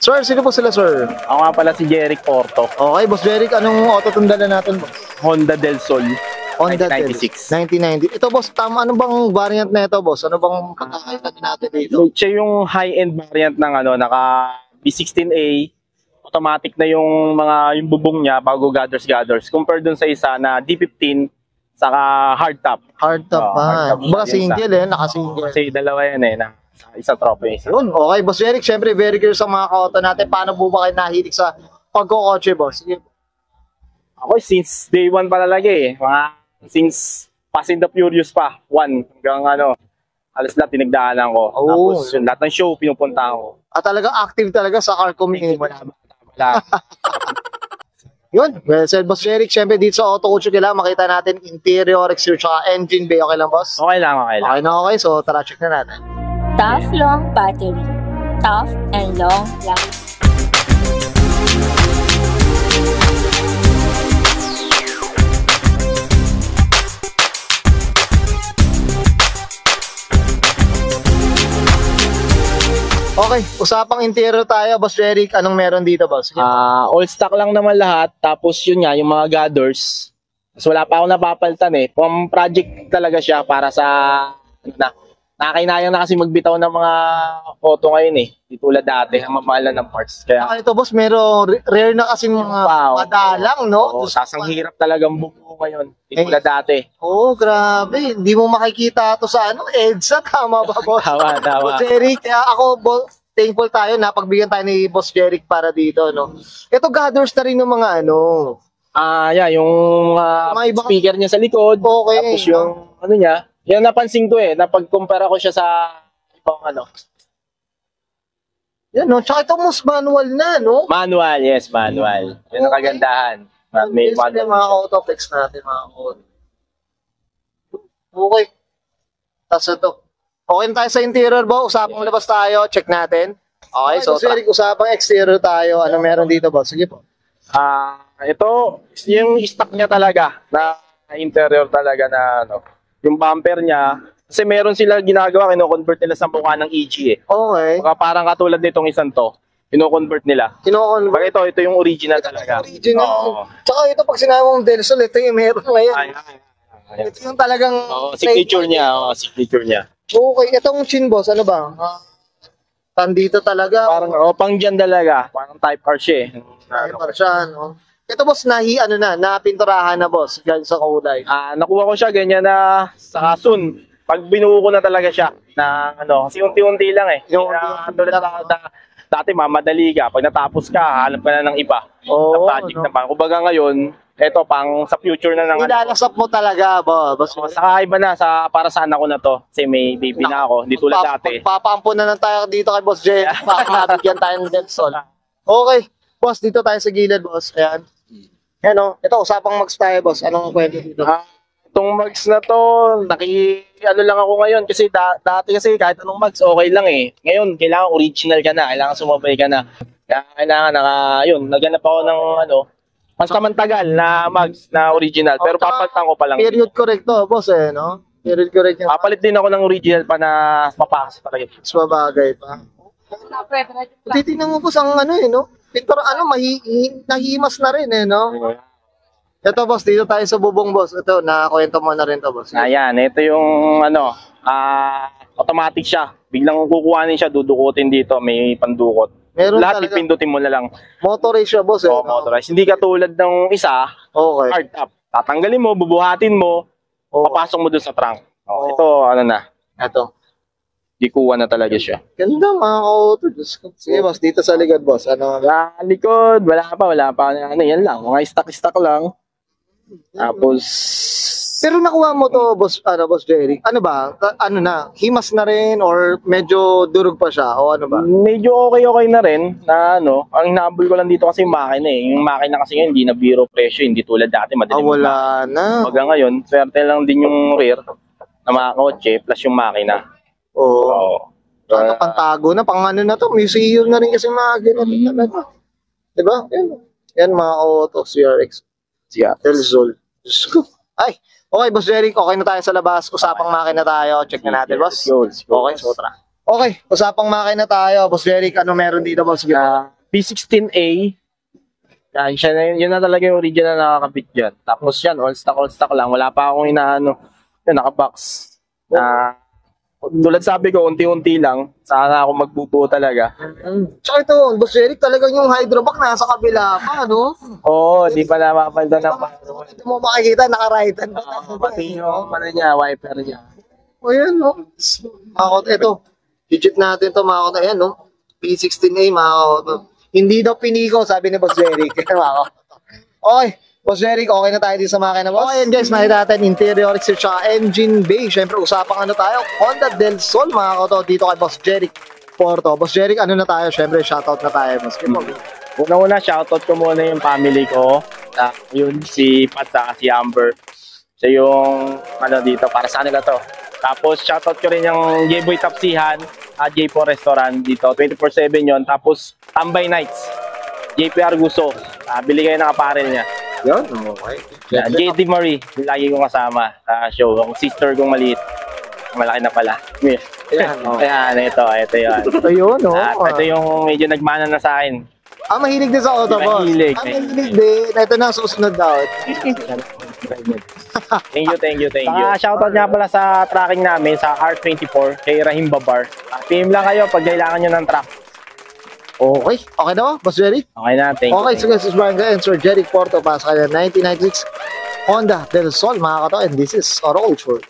Sir, sino po sila, sir? Ako nga pala si Jeric Porto. Okay, Boss Jeric, anong auto tunda na natin, boss? Honda Del Sol. Honda 1996. 1990. Ito, boss, tama, ano bang variant na ito, boss? Ano bang kakakailan natin dito? Siya yung high-end variant ng naka B16A. Automatic na yung bubong niya bago gathers. Compared dun sa isa na D15 saka hardtop. Hardtop pa. Baka single naka-single. Kasi dalawa yan isa trophy. Yun, okay, Boss Jeric, syempre very curious sa mga ka-auto natin. Paano po ba kayo nahilig sa pagkokotse, boss? Sige. Ako since day one pa talaga since Fast and the Furious pa, 1 hanggang alas lahat tinagdaanan ko. Tapos yung lahat ng show pinupunta ko. At talagang active talaga sa car community. Wala. Yun, well said, Boss Jeric. Syempre dito sa Auto Kutsu kailangan makita natin interior, exterior, tsaka engine bay. Okay lang, boss? Okay lang. Okay na, okay. So tara, check na natin. Tough long battery. Tough and long life. Okay, usapang interior tayo, Boss Jeric. Anong meron dito, boss? All stock lang naman lahat. Tapos yun nga, yung mga gathers. Mas wala pa ako napapalitan Pang project talaga siya para sa nakakainayang na kasi magbitaw ng mga auto ngayon Di tulad dati, ang mamahal na ng parts. Kaya ito, boss, meron rare na kasi mga madalang, no? Sasang hirap talagang bubuo ngayon. Di tulad dati. Grabe. Hindi mo makikita to sa EDSA. Tama ba, boss? Tama. Boss Jeric, kaya ako, thankful tayo na pagbigyan tayo ni Boss Jeric para dito, no? Ito, gathers na rin ng mga yung speaker niya sa likod. Okay. Tapos yung niya. Yan napansin ko napag-compare ko siya sa ibang Yan, no? Tsaka ito mas manual na, no? Manual, yes, manual. Yan ang kagandahan. May manual. Mga auto-flex natin, mga auto. Okay. Tapos ito. Okay na tayo sa interior, bo. Usapang labas tayo. Check natin. Okay, so Jeric, usapang exterior tayo. Ano meron dito, boss? Sige po. Ito, yung stock niya talaga na interior talaga na yung bumper niya. Kasi meron sila ginagawa, kino-convert nila sa mukha ng EG Okay. Parang katulad nitong isang to. Kino-convert nila. Kino-convert? Ito yung original talaga. Original. Tsaka ito, pag sinabi mong Del Sol, ito yung meron ngayon. Ito yung talagang signature niya. Signature niya. Okay, itong chin, boss, ano ba? Tandito talaga. Parang, pang dyan talaga. Parang type R siya Type R siya, no? Ito, boss, napinturahan na, boss, ganyan sa kulay. Nakuha ko siya ganyan na sa soon. Pag binuo ko na talaga siya na kasi unti-unti lang dati mamadali ka. Pag natapos ka, hanap ka na ng iba. Na project naman. Kumbaga ngayon, ito pang sa future na ng Nilalasap mo talaga, boss. Saka iba na para sa anak ko na to. Kasi may baby na ako. Hindi tulad dati. Magpapampo na lang tayo dito kay Boss Jay. Nabigyan tayo ng Del Sol. Okay. Boss, dito tayo sa gilid, boss. Ayan. Ito, usapang mags tayo, boss. Anong kwento dito? Itong mags na to, lang ako ngayon. Kasi dati kasi kahit anong mags, okay lang Ngayon, kailangan original ka na. Kailangan sumabay ka na. Kailangan naghanap ako ng pansamantagal na mags na original. Pero papalitan ko pa lang. Period correct to, boss, no? Period correct yan. Papalit din ako ng original pa na mapakas talaga. Mas mabagay pa. Titignan mo, boss, ang no? Pintura, nahimas na rin, no? Ito, boss, dito tayo sa bubong, boss. Ito, nakakwento mo na rin to, boss. Ayan, ito yung automatic siya. Biglang kukuhanin siya, dudukutin dito, may pandukot. Meron lahat talaga. Ipindutin mo na lang. Motorized siya, boss. Motorized. Hindi katulad ng isa, hard top. Tatanggalin mo, bubuhatin mo, papasok mo dun sa trunk. Ito, Ito. Ikuha na talaga siya. Ganda, mga auto. Sige, boss, dito sa likod, boss. Likod, wala pa. Yan lang, mga stock lang. Tapos... Pero nakuha mo to, boss, boss Jeric. Ano ba? Himas na rin or medyo durog pa siya? O ano ba? Medyo okay na rin na ang hinahabol ko lang dito kasi yung makina Yung makina kasi ngayon, hindi na biro presyo, hindi tulad dati, madaling wala na. Baga ngayon, swerte lang din yung rear na mga kotse plus yung makina. Pantago na, pang na to, museum na rin kasi makina talaga. Diba? Yan mga auto, CRX. Del Sol. Ay, okay, Boss Jeric, okay na tayo sa labas. Usapang makina tayo. Check na natin, boss. Okay, so tara. Okay, usapang makina tayo. Boss Jeric, ano meron dito, Boss Jeric? P16A. Yan, siya na yun na talaga yung original na nakakabit dyan. Tapos yan, all stock lang. Wala pa akong inaano. Yan, nakabox. Tulad sabi ko, unti-unti lang. Sana ako magbubuo talaga. Tsaka ito, Boss Jeric, talagang yung hydrovac nasa kabila pa, no? Oo, di pa napapalda ng Ito mo makikita, naka-rightan pa. pati yung ano niya, wiper niya. O yan, no? Makakot, ito. Digit natin to makakot. Ayan, no? P16A, makakot. Hindi daw piniko, sabi ni Boss Jeric. Makakot. Okay. Boss Jeric, okay na tayo din sa makina, boss. Okay, and guys, nakita natin interior exterior tsaka engine bay. Siyempre, usapang ano tayo, Honda Del Sol, mga koto, dito kay Boss Jeric Porto. Boss Jeric, ano na tayo? Siyempre, shoutout na tayo, boss. Una-una, shoutout ko muna yung family ko. Yun, si Pat at si Amber. Siya yung, ano dito, para sa kanila to. Tapos, shoutout ko rin yung J-Boy Tapsihan at J4 Restaurant dito. 24/7 yon. Tapos, Tambay Nights. JP Arguso. Bili kayo ng aparel niya. Yun, okay. JD Marie, yung lagi kong kasama sa show. Ang sister kong maliit. Malaki na pala. Ayan, oh. Ayan, ito yun. Ayun, no? Ito yung medyo nagmana na sa akin. Mahilig din sa auto, boss. Mahilig. Mahilig din. Ito na, susunod daw. Thank you. Shoutout nga pala sa tracking namin sa R24 kay Rahim Babar. PM lang kayo pag kailangan nyo ng track. Okay. Okay na ba, Boss Jeric? Okay na, thank you. Okay, so guys, this is Brian Gaya and Sir Jeric Porto. Pasok kayo 1996 Honda Del Sol, mga kato. And this is Auto Culture.